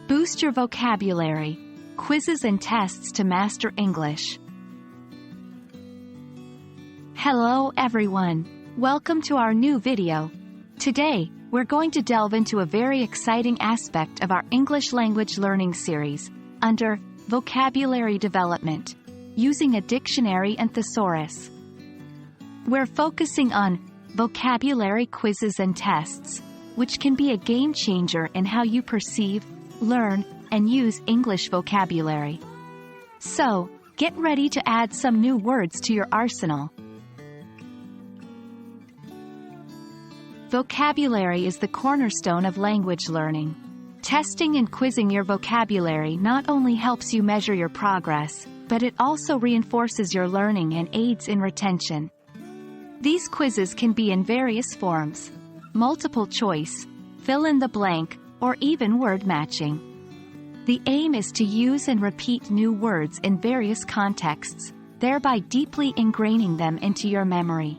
Boost your vocabulary. Quizzes and tests to master English. Hello everyone. Welcome to our new video. Today, we're going to delve into a very exciting aspect of our English language learning series, under vocabulary development, using a dictionary and thesaurus. We're focusing on vocabulary quizzes and tests, which can be a game changer in how you perceive, learn, and use English vocabulary. So, get ready to add some new words to your arsenal. Vocabulary is the cornerstone of language learning. Testing and quizzing your vocabulary not only helps you measure your progress, but it also reinforces your learning and aids in retention. These quizzes can be in various forms: multiple choice, fill in the blank, or even word matching. The aim is to use and repeat new words in various contexts, thereby deeply ingraining them into your memory.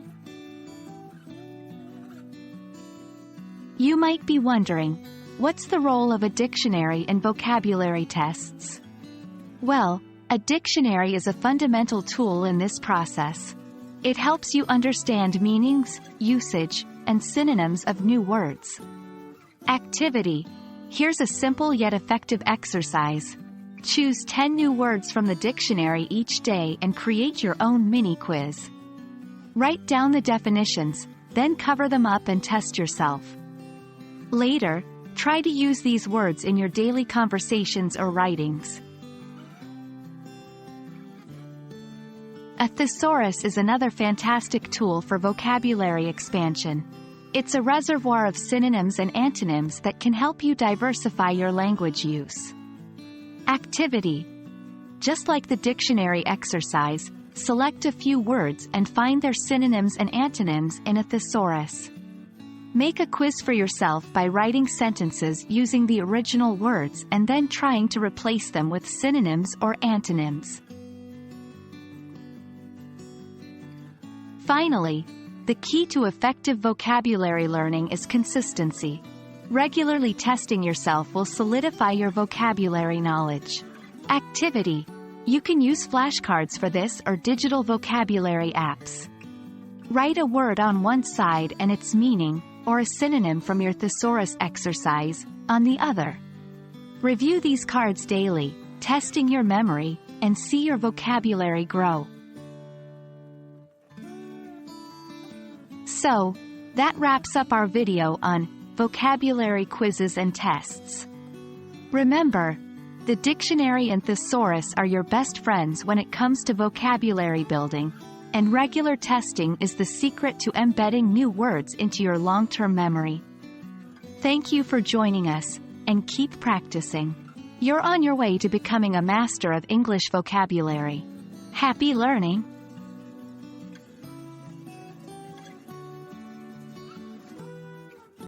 You might be wondering, what's the role of a dictionary in vocabulary tests? Well, a dictionary is a fundamental tool in this process. It helps you understand meanings, usage, and synonyms of new words. Activity. Here's a simple yet effective exercise. Choose 10 new words from the dictionary each day and create your own mini quiz. Write down the definitions, then cover them up and test yourself. Later, try to use these words in your daily conversations or writings. A thesaurus is another fantastic tool for vocabulary expansion. It's a reservoir of synonyms and antonyms that can help you diversify your language use. Activity. Just like the dictionary exercise, select a few words and find their synonyms and antonyms in a thesaurus. Make a quiz for yourself by writing sentences using the original words and then trying to replace them with synonyms or antonyms. Finally, the key to effective vocabulary learning is consistency. Regularly testing yourself will solidify your vocabulary knowledge. Activity. You can use flashcards for this or digital vocabulary apps. Write a word on one side and its meaning, or a synonym from your thesaurus exercise, on the other. Review these cards daily, testing your memory, and see your vocabulary grow. So, that wraps up our video on vocabulary quizzes and tests. Remember, the dictionary and thesaurus are your best friends when it comes to vocabulary building, and regular testing is the secret to embedding new words into your long-term memory. Thank you for joining us, and keep practicing. You're on your way to becoming a master of English vocabulary. Happy learning!